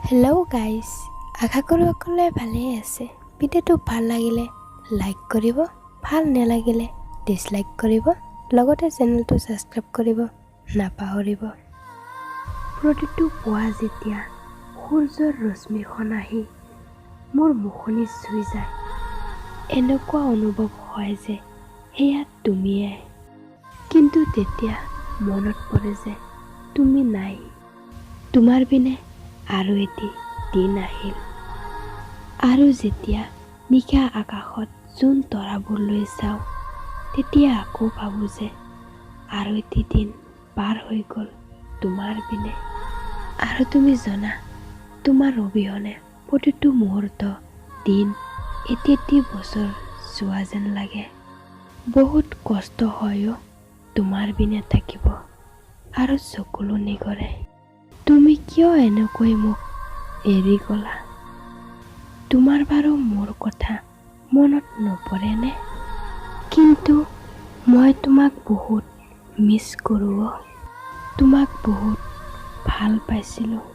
Hello' guys, আশা কৰোঁ সকলোৱে ভালেই আছে। ভিডিঅ'টো ভাল লাগিলে লাইক কৰিব, ভাল নালাগিলে ডিছলাইক কৰিব, লগতে চেনেলটো ছাবস্ক্ৰাইব কৰিব নাপাহৰিব। প্ৰতিটো পুৱা যেতিয়া সূৰ্যৰ ৰশ্মিখন আহি মোৰ মুখনি চুই যায়, এনেকুৱা অনুভৱ হয় যে সেয়া তুমিয়ে। কিন্তু তেতিয়া মনত পৰে যে তুমি নাই। তোমাৰ বিনে আৰু এটি দিন আহিল। আৰু যেতিয়া নিশা আকাশত জোন তৰাবোৰলৈ চাওঁ, তেতিয়া আকৌ ভাবোঁ যে আৰু এটি দিন পাৰ হৈ গ'ল তোমাৰ বিনে। আৰু তুমি জনা, তোমাৰ অবিহনে প্ৰতিটো মুহূৰ্ত দিন এটি বছৰ যোৱা যেন লাগে। বহুত কষ্ট হয়ও তোমাৰ বিনে থাকিব, আৰু চকুলো নিগৰে। তুমি কিয় এনেকৈ মোক এৰি গ'লা? তোমাৰ বাৰু মোৰ কথা মনত নপৰেনে? কিন্তু মই তোমাক বহুত মিছ কৰোঁ। তোমাক বহুত ভাল পাইছিলোঁ।